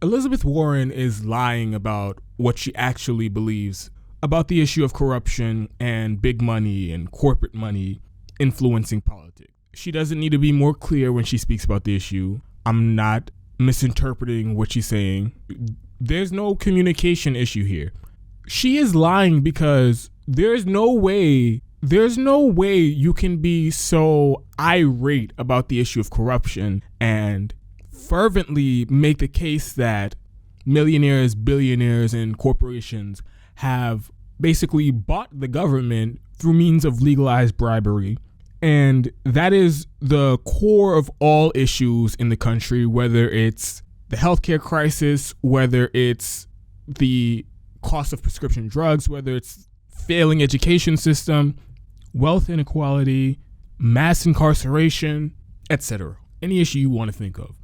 Elizabeth Warren is lying about what she actually believes about the issue of corruption and big money and corporate money influencing politics. She doesn't need to be more clear when she speaks about the issue. I'm not misinterpreting what she's saying. There's no communication issue here. She is lying because there's no way you can be so irate about the issue of corruption and fervently make the case that millionaires, billionaires, and corporations have basically bought the government through means of legalized bribery. And that is the core of all issues in the country, whether it's the healthcare crisis, whether it's the cost of prescription drugs, whether it's failing education system, wealth inequality, mass incarceration, etc. Any issue you want to think of.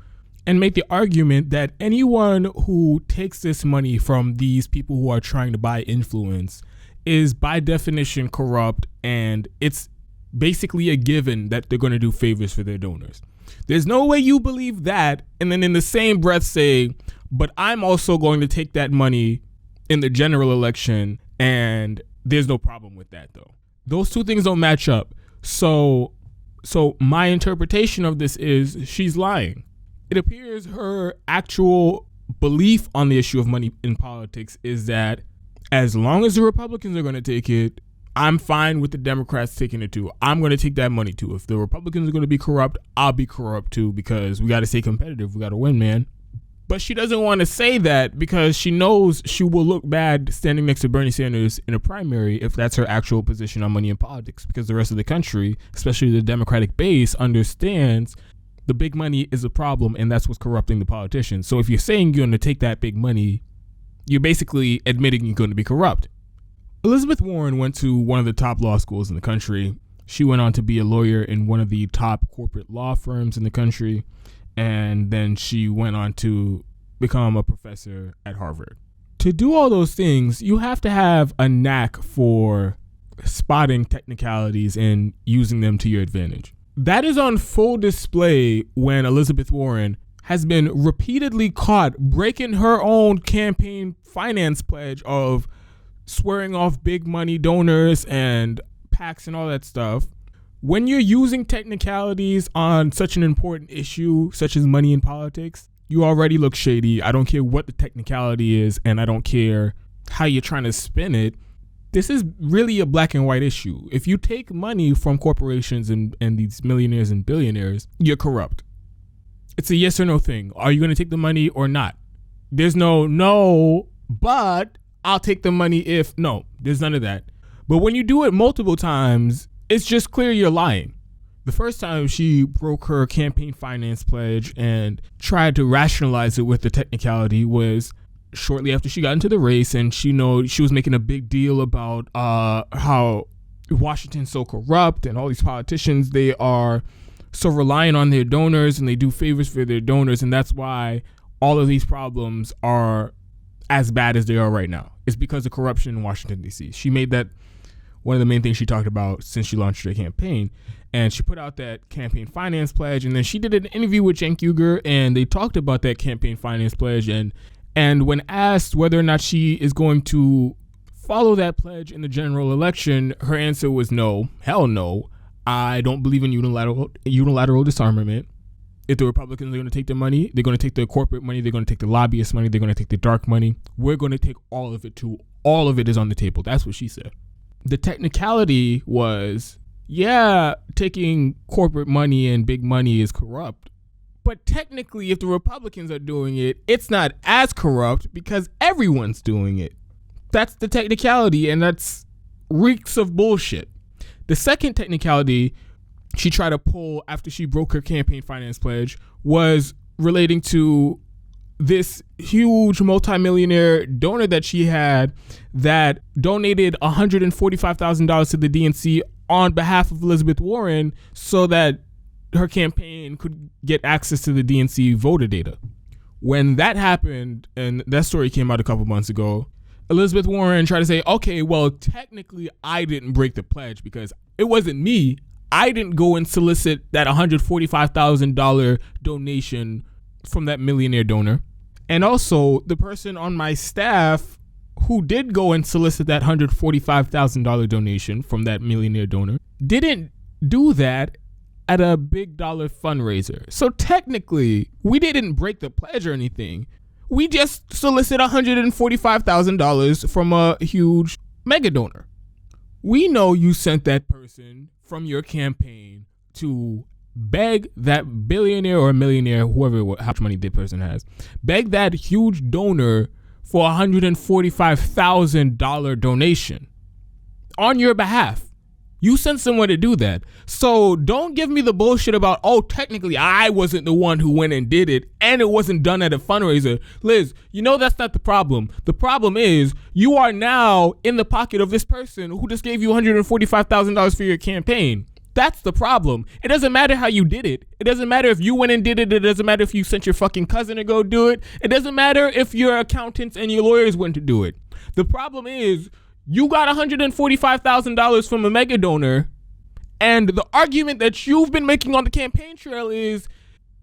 And make the argument that anyone who takes this money from these people who are trying to buy influence is by definition corrupt, and it's basically a given that they're going to do favors for their donors. There's no way you believe that and then in the same breath say, but I'm also going to take that money in the general election, and there's no problem with that though. Those two things don't match up. So my interpretation of this is she's lying. It appears her actual belief on the issue of money in politics is that as long as the Republicans are going to take it, I'm fine with the Democrats taking it too. I'm going to take that money too. If the Republicans are going to be corrupt, I'll be corrupt too, because we got to stay competitive. We got to win, man. But she doesn't want to say that because she knows she will look bad standing next to Bernie Sanders in a primary if that's her actual position on money in politics, because the rest of the country, especially the Democratic base, understands the big money is a problem, and that's what's corrupting the politicians. So if you're saying you're going to take that big money, you're basically admitting you're going to be corrupt. Elizabeth Warren went to one of the top law schools in the country. She went on to be a lawyer in one of the top corporate law firms in the country, and then she went on to become a professor at Harvard. To do all those things, you have to have a knack for spotting technicalities and using them to your advantage. That is on full display when Elizabeth Warren has been repeatedly caught breaking her own campaign finance pledge of swearing off big money donors and PACs and all that stuff. When you're using technicalities on such an important issue, such as money in politics, you already look shady. I don't care what the technicality is, and I don't care how you're trying to spin it. This is really a black and white issue. If you take money from corporations and these millionaires and billionaires, you're corrupt. It's a yes or no thing. Are you going to take the money or not? There's no, but I'll take the money if. No, there's none of that. But when you do it multiple times, it's just clear you're lying. The first time she broke her campaign finance pledge and tried to rationalize it with the technicality was shortly after she got into the race, and she was making a big deal about how Washington's so corrupt and all these politicians, they are so reliant on their donors and they do favors for their donors, and that's why all of these problems are as bad as they are right now. It's because of corruption in Washington, D.C. She made that one of the main things she talked about since she launched her campaign, and she put out that campaign finance pledge, and then she did an interview with Cenk Uygur, and they talked about that campaign finance pledge, and when asked whether or not she is going to follow that pledge in the general election, her answer was no. Hell no. I don't believe in unilateral disarmament. If the Republicans are going to take the money, they're going to take the corporate money, they're going to take the lobbyist money, they're going to take the dark money. We're going to take all of it too. All of it is on the table. That's what she said. The technicality was, yeah, taking corporate money and big money is corrupt. But technically, if the Republicans are doing it, it's not as corrupt because everyone's doing it. That's the technicality, and that's reeks of bullshit. The second technicality she tried to pull after she broke her campaign finance pledge was relating to this huge multimillionaire donor that she had that donated $145,000 to the DNC on behalf of Elizabeth Warren so that her campaign could get access to the DNC voter data. When that happened, and that story came out a couple months ago, Elizabeth Warren tried to say, okay, well, technically I didn't break the pledge because it wasn't me. I didn't go and solicit that $145,000 donation from that millionaire donor. And also, the person on my staff who did go and solicit that $145,000 donation from that millionaire donor didn't do that at a big dollar fundraiser. So technically, we didn't break the pledge or anything. We just solicited $145,000 from a huge mega donor. We know you sent that person from your campaign to beg that billionaire or millionaire, how much money that person has, beg that huge donor for $145,000 donation on your behalf. You sent someone to do that. So don't give me the bullshit about, oh, technically I wasn't the one who went and did it and it wasn't done at a fundraiser. Liz, you know that's not the problem. The problem is you are now in the pocket of this person who just gave you $145,000 for your campaign. That's the problem. It doesn't matter how you did it. It doesn't matter if you went and did it. It doesn't matter if you sent your fucking cousin to go do it. It doesn't matter if your accountants and your lawyers went to do it. The problem is you got $145,000 from a mega donor, and the argument that you've been making on the campaign trail is,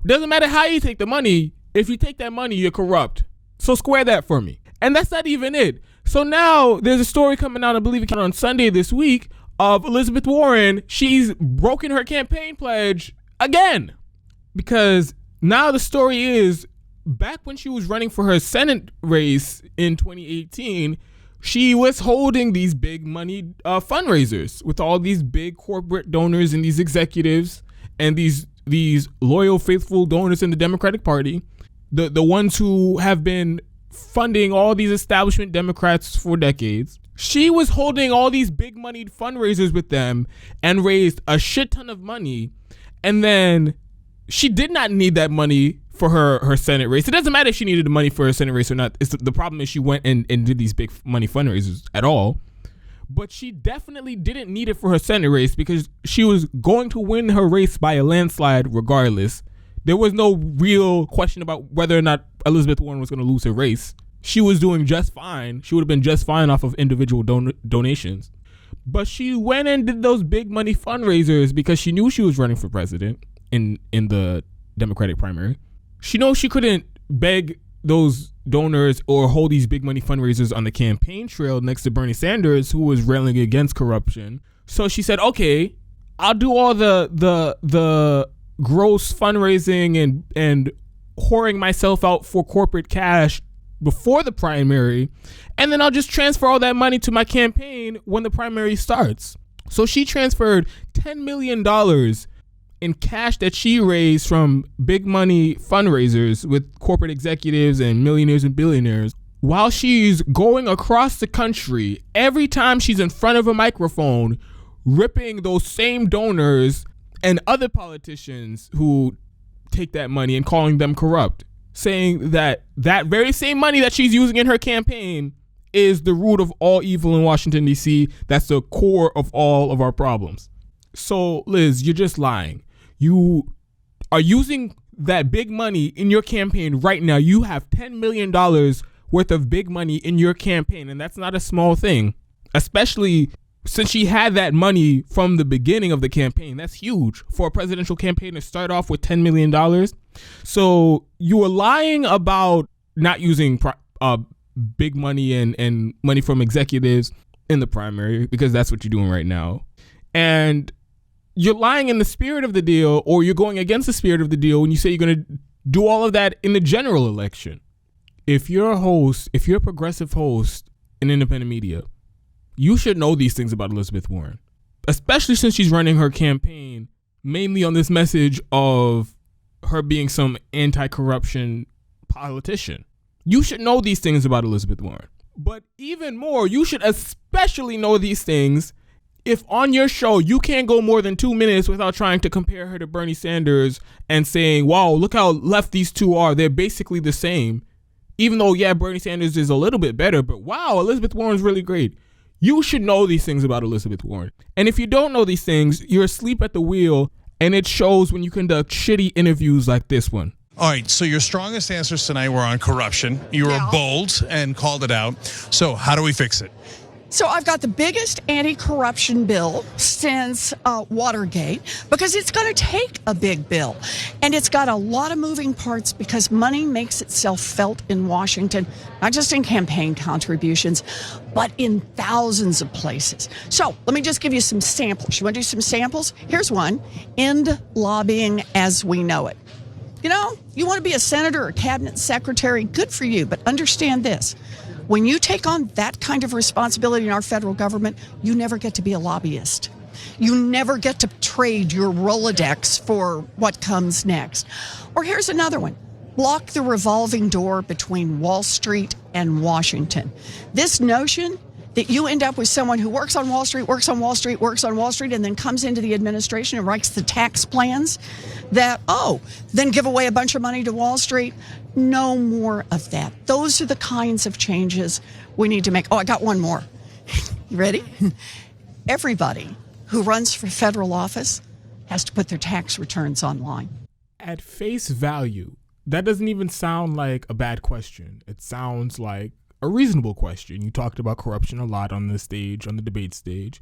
doesn't matter how you take the money, if you take that money, you're corrupt. So square that for me. And that's not even it. So now there's a story coming out, I believe it came out on Sunday this week, of Elizabeth Warren. She's broken her campaign pledge again. Because now the story is, back when she was running for her Senate race in 2018, she was holding these big money fundraisers with all these big corporate donors and these executives and these loyal, faithful donors in the Democratic Party, the ones who have been funding all these establishment Democrats for decades. She was holding all these big money fundraisers with them and raised a shit ton of money. And then she did not need that money for her Senate race. It doesn't matter if she needed the money for her Senate race or not. The problem is she went and did these big money fundraisers at all. But she definitely didn't need it for her Senate race because she was going to win her race by a landslide regardless. There was no real question about whether or not Elizabeth Warren was going to lose her race. She was doing just fine. She would have been just fine off of individual donations. But she went and did those big money fundraisers because she knew she was running for president in the Democratic primary. She knows she couldn't beg those donors or hold these big money fundraisers on the campaign trail next to Bernie Sanders, who was railing against corruption. So she said, okay, I'll do all the gross fundraising and whoring myself out for corporate cash before the primary, and then I'll just transfer all that money to my campaign when the primary starts. So she transferred $10 million in cash that she raised from big money fundraisers with corporate executives and millionaires and billionaires while she's going across the country every time she's in front of a microphone, ripping those same donors and other politicians who take that money and calling them corrupt, saying that that very same money that she's using in her campaign is the root of all evil in Washington, D.C. That's the core of all of our problems. So, Liz, you're just lying. You are using that big money in your campaign right now. You have $10 million worth of big money in your campaign, and that's not a small thing, especially since she had that money from the beginning of the campaign. That's huge for a presidential campaign to start off with $10 million. So you were lying about not using big money and money from executives in the primary, because that's what you're doing right now. And you're lying in the spirit of the deal, or you're going against the spirit of the deal when you say you're going to do all of that in the general election. If you're a progressive host in independent media, you should know these things about Elizabeth Warren, especially since she's running her campaign mainly on this message of her being some anti-corruption politician. You should know these things about Elizabeth Warren. But even more, you should especially know these things if on your show you can't go more than 2 minutes without trying to compare her to Bernie Sanders and saying, wow, look how left these two are. They're basically the same. Even though, yeah, Bernie Sanders is a little bit better, but wow, Elizabeth Warren's really great. You should know these things about Elizabeth Warren. And if you don't know these things, you're asleep at the wheel, and it shows when you conduct shitty interviews like this one. All right, so your strongest answers tonight were on corruption. You were bold and called it out. So how do we fix it? So I've got the biggest anti-corruption bill since Watergate, because it's going to take a big bill. And it's got a lot of moving parts because money makes itself felt in Washington, not just in campaign contributions, but in thousands of places. So let me just give you some samples. You want to do some samples? Here's one. End lobbying as we know it. You know, you want to be a senator or cabinet secretary, good for you, but understand this. When you take on that kind of responsibility in our federal government, you never get to be a lobbyist. You never get to trade your Rolodex for what comes next. Or here's another one. Block the revolving door between Wall Street and Washington. This notion that you end up with someone who works on Wall Street, works on Wall Street, works on Wall Street, and then comes into the administration and writes the tax plans that, then give away a bunch of money to Wall Street. No more of that. Those are the kinds of changes we need to make. I got one more. You ready? Everybody who runs for federal office has to put their tax returns online. At face value, that doesn't even sound like a bad question. It sounds like a reasonable question. You talked about corruption a lot on the stage, on the debate stage.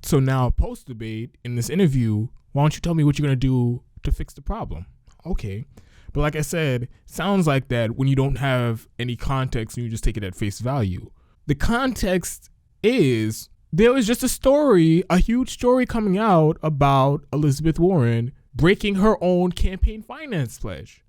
So now, post-debate, in this interview, why don't you tell me what you're going to do to fix the problem? Okay. But like I said, sounds like that when you don't have any context and you just take it at face value. The context is there was just a huge story coming out about Elizabeth Warren breaking her own campaign finance pledge.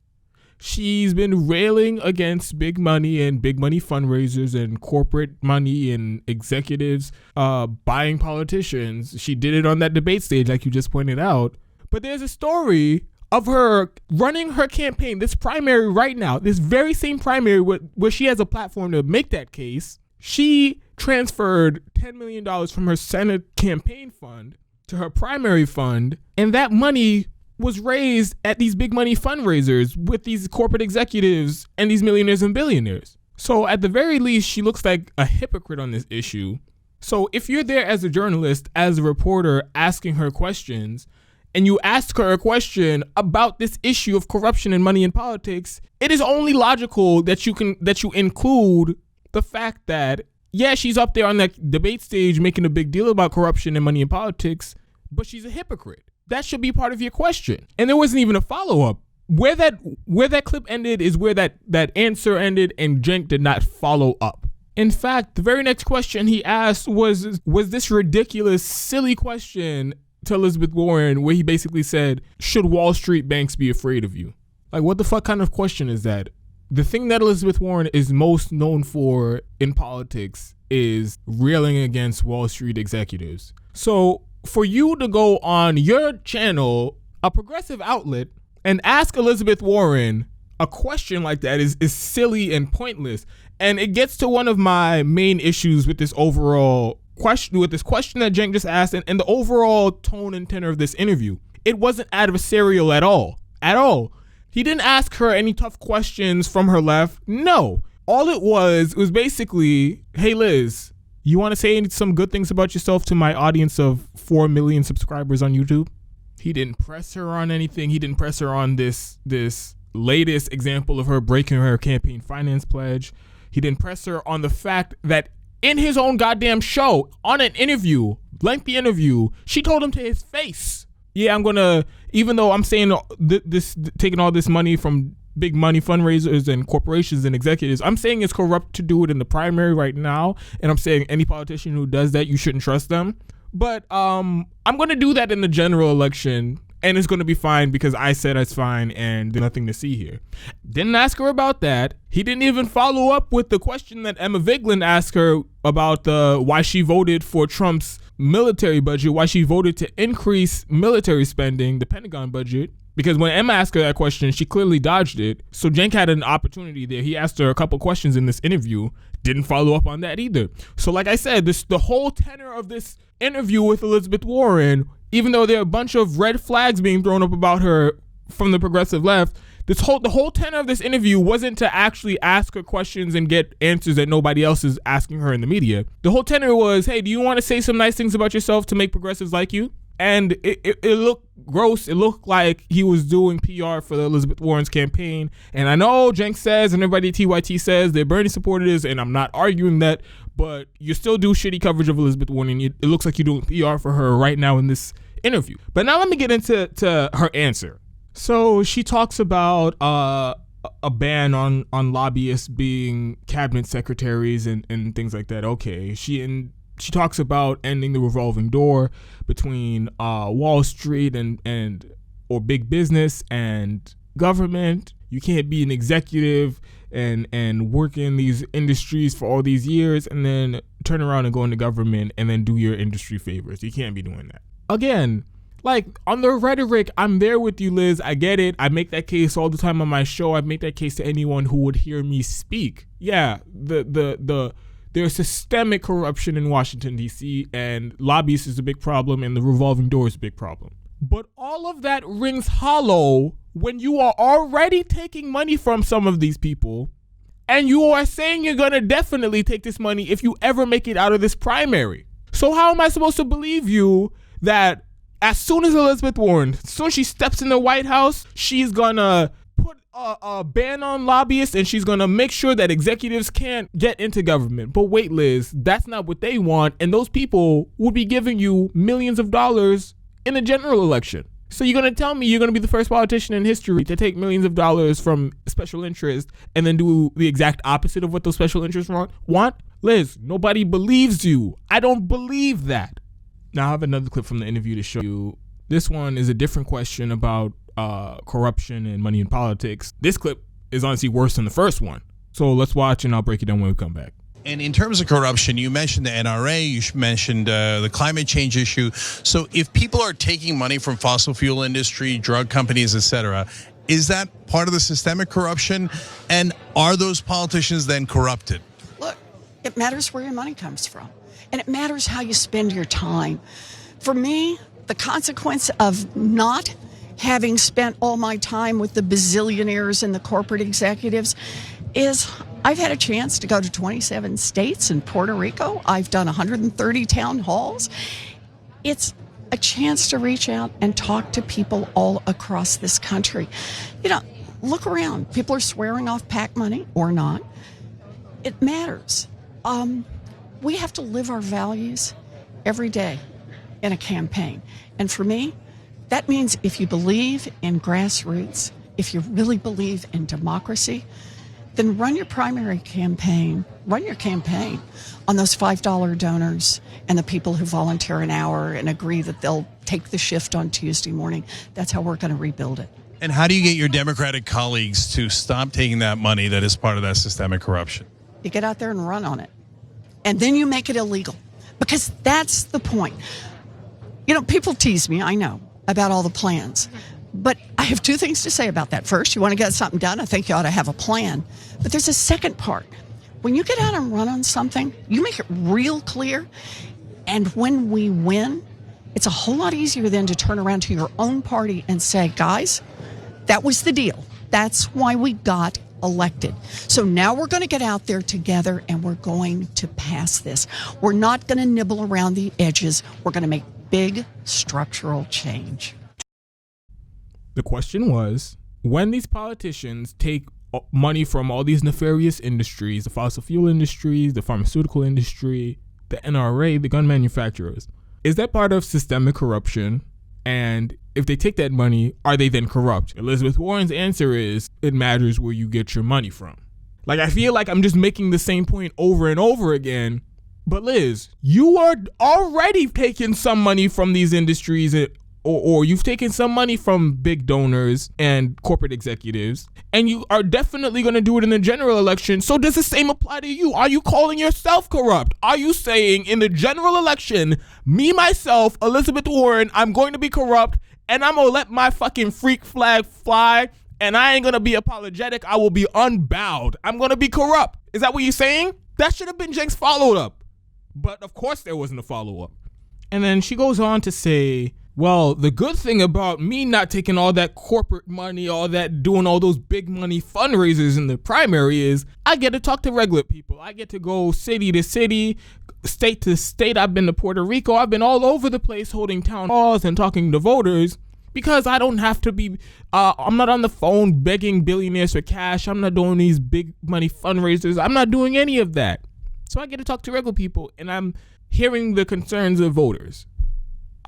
She's been railing against big money and big money fundraisers and corporate money and executives buying politicians. She did it on that debate stage, like you just pointed out. But there's a story of her running her campaign, this primary right now, this very same primary where she has a platform to make that case. She transferred $10 million from her Senate campaign fund to her primary fund, and that money was raised at these big money fundraisers with these corporate executives and these millionaires and billionaires. So at the very least, she looks like a hypocrite on this issue. So if you're there as a journalist, as a reporter, asking her questions, and you ask her a question about this issue of corruption and money in politics, it is only logical that you include the fact that, yeah, she's up there on that debate stage making a big deal about corruption and money in politics, but she's a hypocrite. That should be part of your question. And there wasn't even a follow-up. Where that clip ended is where that answer ended, and Cenk did not follow up. In fact, the very next question he asked was this ridiculous, silly question to Elizabeth Warren, where he basically said, should Wall Street banks be afraid of you? Like, what the fuck kind of question is that? The thing that Elizabeth Warren is most known for in politics is railing against Wall Street executives. So for you to go on your channel, a progressive outlet, and ask Elizabeth Warren a question like that is silly and pointless. And it gets to one of my main issues with this overall question, with this question that Cenk just asked, and the overall tone and tenor of this interview. It wasn't adversarial at all. He didn't ask her any tough questions from her left. No. All it was basically, hey Liz, you want to say some good things about yourself to my audience of 4 million subscribers on YouTube? He didn't press her on anything. He didn't press her on this latest example of her breaking her campaign finance pledge. He didn't press her on the fact that in his own goddamn show, on an interview, lengthy interview, she told him to his face, yeah, I'm gonna, even though I'm saying this, taking all this money from big money fundraisers and corporations and executives, I'm saying it's corrupt to do it in the primary right now, and I'm saying any politician who does that, you shouldn't trust them. But I'm gonna do that in the general election, and it's gonna be fine because I said it's fine, and there's nothing to see here. Didn't ask her about that. He didn't even follow up with the question that Emma Vigeland asked her about why she voted for Trump's military budget, why she voted to increase military spending, the Pentagon budget. Because when Emma asked her that question, she clearly dodged it. So Cenk had an opportunity there. He asked her a couple questions in this interview, didn't follow up on that either. So like I said, the whole tenor of this interview with Elizabeth Warren, even though there are a bunch of red flags being thrown up about her from the progressive left, the whole tenor of this interview wasn't to actually ask her questions and get answers that nobody else is asking her in the media. The whole tenor was, hey, do you want to say some nice things about yourself to make progressives like you? And it looked gross. It looked like he was doing PR for Elizabeth Warren's campaign. And I know Cenk says and everybody at TYT says they're Bernie supporters, and I'm not arguing that, but you still do shitty coverage of Elizabeth Warren, and it looks like you're doing PR for her right now in this interview. But now let me get into her answer. So she talks about a ban on lobbyists being cabinet secretaries and things like that. Okay, she talks about ending the revolving door between Wall Street or big business and government. You can't be an executive and work in these industries for all these years and then turn around and go into government and then do your industry favors. You can't be doing that. Again, like, on the rhetoric, I'm there with you, Liz. I get it. I make that case all the time on my show. I make that case to anyone who would hear me speak. Yeah, there's systemic corruption in Washington, D.C., and lobbyists is a big problem, and the revolving door is a big problem. But all of that rings hollow when you are already taking money from some of these people, and you are saying you're going to definitely take this money if you ever make it out of this primary. So how am I supposed to believe you that as soon as Elizabeth Warren, as soon as she steps in the White House, she's going to put a ban on lobbyists and she's going to make sure that executives can't get into government? But wait, Liz, that's not what they want. And those people would be giving you millions of dollars in a general election. So you're going to tell me you're going to be the first politician in history to take millions of dollars from special interests and then do the exact opposite of what those special interests want? Liz, nobody believes you. I don't believe that. Now I have another clip from the interview to show you. This one is a different question about corruption and money in politics. This clip is honestly worse than the first one. So let's watch and I'll break it down when we come back. And in terms of corruption, you mentioned the NRA, you mentioned the climate change issue. So if people are taking money from fossil fuel industry, drug companies, etc., is that part of the systemic corruption? And are those politicians then corrupted? Look, it matters where your money comes from. And it matters how you spend your time. For me, the consequence of not having spent all my time with the bazillionaires and the corporate executives is I've had a chance to go to 27 states and Puerto Rico. I've done 130 town halls. It's a chance to reach out and talk to people all across this country. You know, look around. People are swearing off PAC money or not. It matters. We have to live our values every day in a campaign. And for me, that means if you believe in grassroots, if you really believe in democracy, then run your primary campaign, run your campaign on those $5 donors and the people who volunteer an hour and agree that they'll take the shift on Tuesday morning. That's how we're going to rebuild it. And how do you get your Democratic colleagues to stop taking that money that is part of that systemic corruption? You get out there and run on it. And then you make it illegal, because that's the point. You know, people tease me, I know, about all the plans. But I have two things to say about that. First, you want to get something done, I think you ought to have a plan. But there's a second part. When you get out and run on something, you make it real clear. And when we win, it's a whole lot easier then to turn around to your own party and say, guys, that was the deal. That's why we got elected. So now we're going to get out there together and we're going to pass this. We're not going to nibble around the edges. We're going to make big structural change. The question was, when these politicians take money from all these nefarious industries, the fossil fuel industries, the pharmaceutical industry, the NRA, the gun manufacturers, is that part of systemic corruption? And if they take that money, are they then corrupt? Elizabeth Warren's answer is, it matters where you get your money from. Like, I feel like I'm just making the same point over and over again. But Liz, you are already taking some money from these industries, or you've taken some money from big donors and corporate executives, and you are definitely going to do it in the general election. So does the same apply to you? Are you calling yourself corrupt? Are you saying in the general election, me, myself, Elizabeth Warren, I'm going to be corrupt and I'm going to let my fucking freak flag fly and I ain't going to be apologetic. I will be unbowed. I'm going to be corrupt. Is that what you're saying? That should have been Cenk's follow-up. But of course there wasn't a follow-up. And then she goes on to say Well, the good thing about me not taking all that corporate money, all that doing all those big money fundraisers in the primary is I get to talk to regular people. I get to go city to city, state to state. I've been to Puerto Rico. I've been all over the place holding town halls and talking to voters because I don't have to be, I'm not on the phone begging billionaires for cash. I'm not doing these big money fundraisers. I'm not doing any of that. So I get to talk to regular people and I'm hearing the concerns of voters.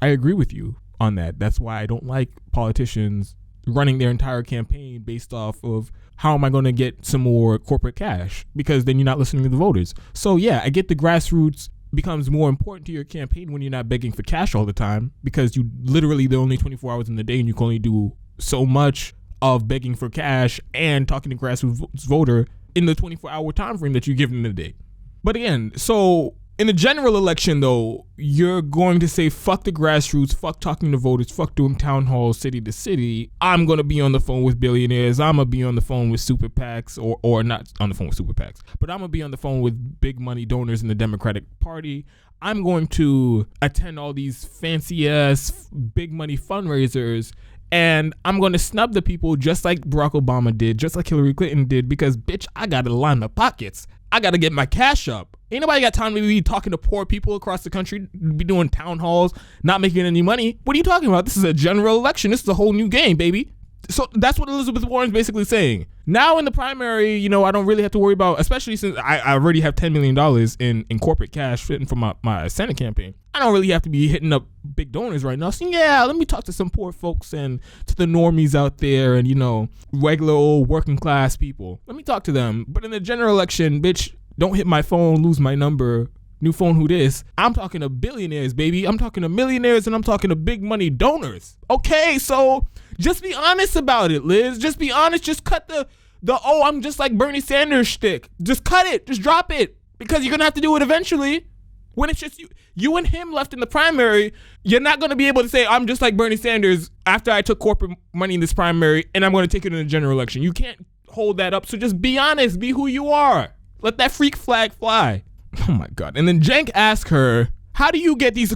I agree with you on that. That's why I don't like politicians running their entire campaign based off of how am I going to get some more corporate cash, because then you're not listening to the voters. So yeah, I get the grassroots becomes more important to your campaign when you're not begging for cash all the time, because you literally, there are only 24 hours in the day and you can only do so much of begging for cash and talking to grassroots voter in the 24-hour time frame that you give them in the day. But again, so in the general election, though, you're going to say, fuck the grassroots, fuck talking to voters, fuck doing town halls city to city. I'm going to be on the phone with billionaires. I'm going to be on the phone with super PACs, or not on the phone with super PACs, but I'm going to be on the phone with big money donors in the Democratic Party. I'm going to attend all these fancy ass big money fundraisers, and I'm going to snub the people just like Barack Obama did, just like Hillary Clinton did, because bitch, I got to line my pockets. I got to get my cash up. Ain't nobody got time to be talking to poor people across the country, be doing town halls, not making any money. What are you talking about? This is a general election. This is a whole new game, baby. So that's what Elizabeth Warren's basically saying. Now in the primary, you know, I don't really have to worry about, especially since I already have $10 million in corporate cash fitting for my Senate campaign. I don't really have to be hitting up big donors right now. So yeah, let me talk to some poor folks and to the normies out there and, you know, regular old working class people. Let me talk to them. But in the general election, bitch, don't hit my phone, lose my number. New phone, who this? I'm talking to billionaires, baby. I'm talking to millionaires, and I'm talking to big money donors. Okay, so just be honest about it, Liz. Just be honest. Just cut the oh, I'm just like Bernie Sanders shtick. Just cut it. Just drop it, because you're gonna have to do it eventually. When it's just you and him left in the primary, you're not gonna be able to say I'm just like Bernie Sanders after I took corporate money in this primary, and I'm gonna take it in the general election. You can't hold that up. So just be honest. Be who you are. Let that freak flag fly. Oh my God. And then Cenk asked her, how do you get these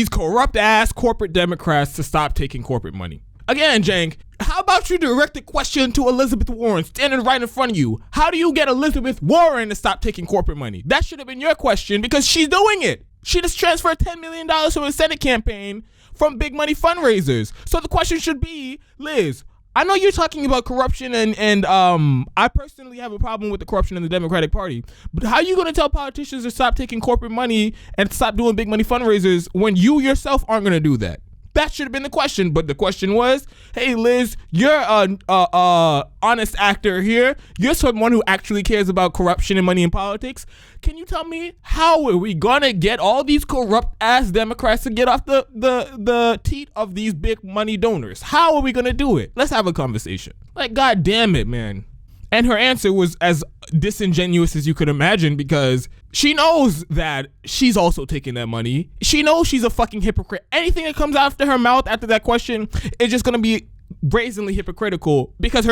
corrupt ass corporate Democrats to stop taking corporate money? Again, Cenk, how about you direct the question to Elizabeth Warren standing right in front of you? How do you get Elizabeth Warren to stop taking corporate money? That should have been your question, because she's doing it. She just transferred $10 million to a Senate campaign from big money fundraisers. So the question should be, Liz, I know you're talking about corruption and I personally have a problem with the corruption in the Democratic Party, but how are you going to tell politicians to stop taking corporate money and stop doing big money fundraisers when you yourself aren't going to do that? That should have been the question. But the question was, hey, Liz, you're an honest actor here. You're someone who actually cares about corruption and money in politics. Can you tell me how are we going to get all these corrupt ass Democrats to get off the teat of these big money donors? How are we going to do it? Let's have a conversation. Like, God damn it, man. And her answer was as disingenuous as you could imagine, because she knows that she's also taking that money. She knows she's a fucking hypocrite. Anything that comes after her mouth after that question is just going to be brazenly hypocritical, because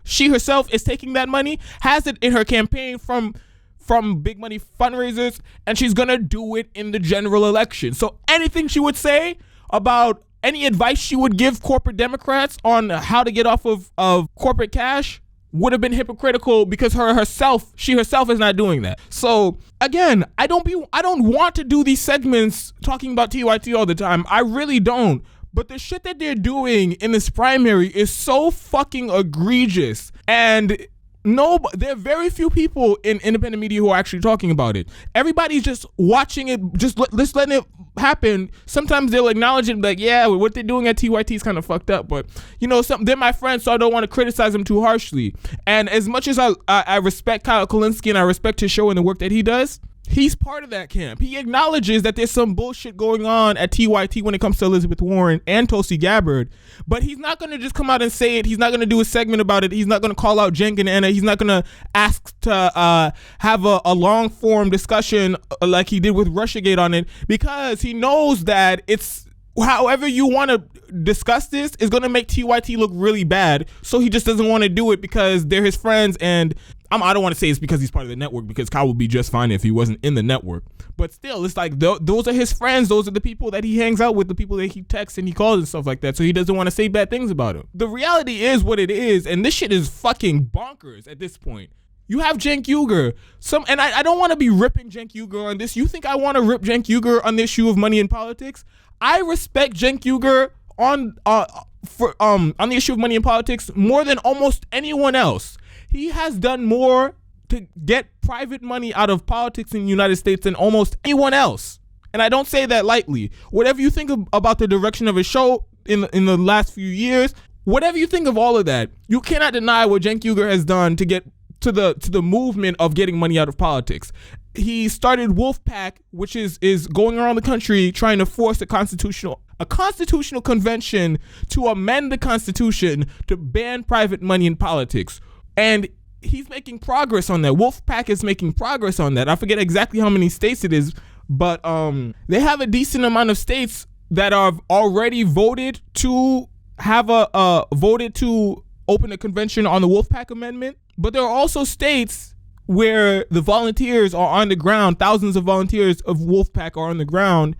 she herself is taking that money, has it in her campaign from big money fundraisers, and she's going to do it in the general election. So anything she would say about any advice she would give corporate Democrats on how to get off of corporate cash would have been hypocritical, because she herself is not doing that. So again, I don't want to do these segments talking about TYT all the time. I really don't. But the shit that they're doing in this primary is so fucking egregious. And there are very few people in independent media who are actually talking about it. Everybody's just watching it, just letting it happen. Sometimes they'll acknowledge it, like, yeah, what they're doing at TYT is kind of fucked up, but you know, they're my friends, so I don't want to criticize them too harshly. And as much as I respect Kyle Kulinski and I respect his show and the work that he does, he's part of that camp. He acknowledges that there's some bullshit going on at TYT when it comes to Elizabeth Warren and Tulsi Gabbard, but he's not going to just come out and say it. He's not going to do a segment about it. He's not going to call out Cenk and Anna. He's not going to ask to have a long form discussion like he did with Russiagate on it, because he knows that it's however you want to discuss this is going to make TYT look really bad. So he just doesn't want to do it because they're his friends, and I don't want to say it's because he's part of the network, because Kyle would be just fine if he wasn't in the network. But still, it's like those are his friends. Those are the people that he hangs out with, the people that he texts and he calls and stuff like that. So he doesn't want to say bad things about him. The reality is what it is, and this shit is fucking bonkers at this point. You have Cenk Uygur. And I don't want to be ripping Cenk Uygur on this. You think I want to rip Cenk Uygur on the issue of money in politics? I respect Cenk Uygur on the issue of money in politics more than almost anyone else. He has done more to get private money out of politics in the United States than almost anyone else. And I don't say that lightly. Whatever you think about the direction of his show in the last few years, whatever you think of all of that, you cannot deny what Cenk Uygur has done to get to the movement of getting money out of politics. He started Wolfpack, which is going around the country trying to force a constitutional convention to amend the Constitution to ban private money in politics. And he's making progress on that. Wolfpack is making progress on that. I forget exactly how many states it is, but they have a decent amount of states that have already voted to open a convention on the Wolfpack Amendment. But there are also states where the volunteers are on the ground. Thousands of volunteers of Wolfpack are on the ground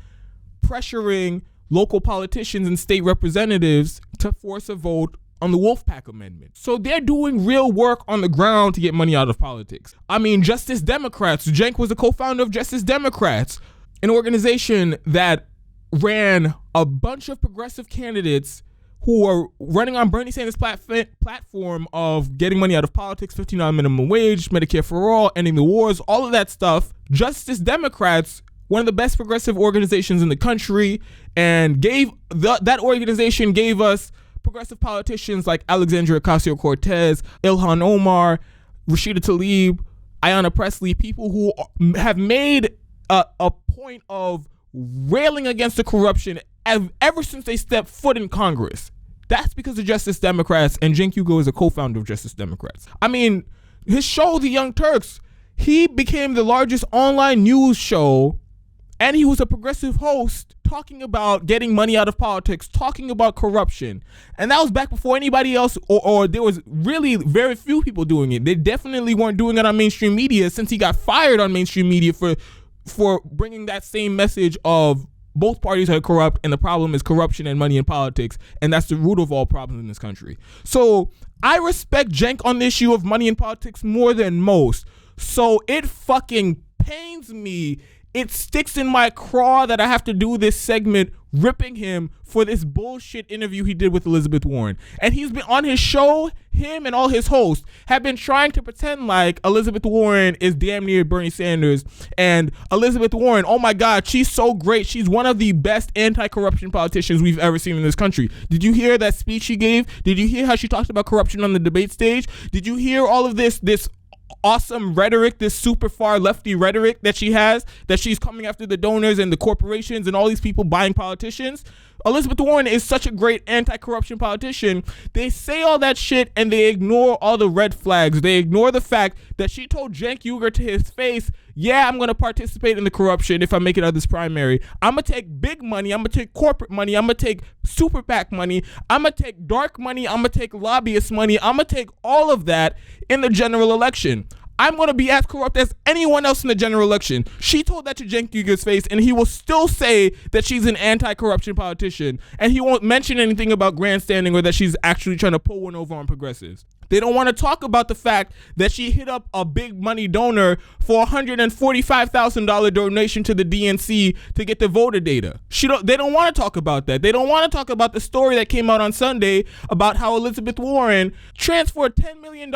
pressuring local politicians and state representatives to force a vote on the Wolfpack Amendment. So they're doing real work on the ground to get money out of politics. I mean, Justice Democrats. Cenk was a co-founder of Justice Democrats, an organization that ran a bunch of progressive candidates who are running on Bernie Sanders' platform of getting money out of politics, $15 minimum wage, Medicare for all, ending the wars, all of that stuff. Justice Democrats, one of the best progressive organizations in the country, and that organization gave us progressive politicians like Alexandria Ocasio-Cortez, Ilhan Omar, Rashida Tlaib, Ayanna Pressley, people who have made a point of railing against the corruption ever since they stepped foot in Congress. That's because of Justice Democrats, and Cenk Uygur is a co-founder of Justice Democrats. I mean, his show, The Young Turks, he became the largest online news show, and he was a progressive host talking about getting money out of politics, talking about corruption. And that was back before anybody else, or there was really very few people doing it. They definitely weren't doing it on mainstream media, since he got fired on mainstream media for bringing that same message of both parties are corrupt, and the problem is corruption and money in politics, and that's the root of all problems in this country. So I respect Cenk on the issue of money in politics more than most. So it fucking pains me. It sticks in my craw that I have to do this segment ripping him for this bullshit interview he did with Elizabeth Warren. And he's been on his show, him and all his hosts have been trying to pretend like Elizabeth Warren is damn near Bernie Sanders. And Elizabeth Warren, oh my God, she's so great. She's one of the best anti-corruption politicians we've ever seen in this country. Did you hear that speech she gave? Did you hear how she talked about corruption on the debate stage? Did you hear all of this awesome rhetoric, this super far lefty rhetoric that she has, that she's coming after the donors and the corporations and all these people buying politicians? Elizabeth Warren is such a great anti-corruption politician. They say all that shit and they ignore all the red flags. They ignore the fact that she told Cenk Uygur to his face, yeah, I'm going to participate in the corruption if I make it out of this primary. I'm going to take big money. I'm going to take corporate money. I'm going to take super PAC money. I'm going to take dark money. I'm going to take lobbyist money. I'm going to take all of that in the general election. I'm going to be as corrupt as anyone else in the general election. She told that to Cenk Uygur's face, and he will still say that she's an anti-corruption politician, and he won't mention anything about grandstanding or that she's actually trying to pull one over on progressives. They don't want to talk about the fact that she hit up a big money donor for $145,000 donation to the DNC to get the voter data. They don't want to talk about that. They don't want to talk about the story that came out on Sunday about how Elizabeth Warren transferred $10 million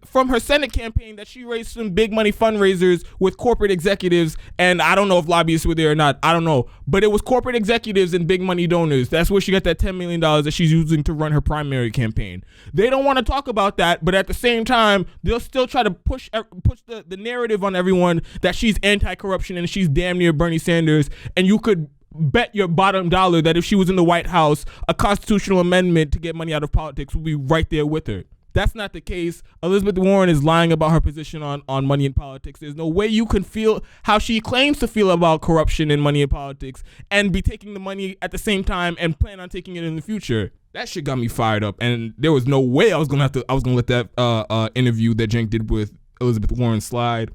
from her Senate campaign that she raised some big money fundraisers with corporate executives, and I don't know if lobbyists were there or not. I don't know. But it was corporate executives and big money donors. That's where she got that $10 million that she's using to run her primary campaign. They don't want to talk about that, but at the same time, they'll still try to push the narrative on everyone that she's anti-corruption and she's damn near Bernie Sanders, and you could bet your bottom dollar that if she was in the White House, a constitutional amendment to get money out of politics would be right there with her. That's not the case. Elizabeth Warren is lying about her position on money in politics. There's no way you can feel how she claims to feel about corruption and money in politics and be taking the money at the same time and plan on taking it in the future. That shit got me fired up, and there was no way I was gonna let that interview that Cenk did with Elizabeth Warren slide.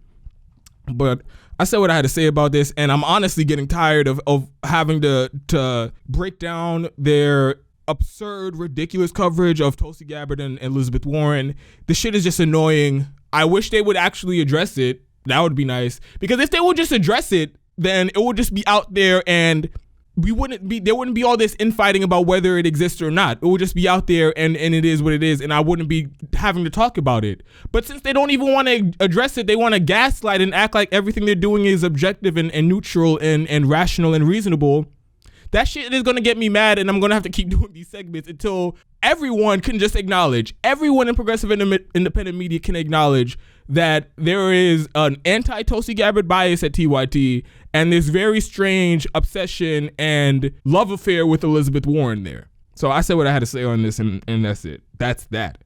But I said what I had to say about this, and I'm honestly getting tired of having to break down their absurd, ridiculous coverage of Tulsi Gabbard and Elizabeth Warren. The shit is just annoying. I wish they would actually address it. That would be nice. Because if they would just address it, then it would just be out there, and there wouldn't be all this infighting about whether it exists or not. It would just be out there, and it is what it is, and I wouldn't be having to talk about it. But since they don't even want to address it, they want to gaslight and act like everything they're doing is objective and neutral and rational and reasonable. That shit is going to get me mad, and I'm going to have to keep doing these segments until everyone can just acknowledge, everyone in progressive independent media can acknowledge that there is an anti-Tulsi Gabbard bias at TYT and this very strange obsession and love affair with Elizabeth Warren there. So I said what I had to say on this, and that's it. That's that.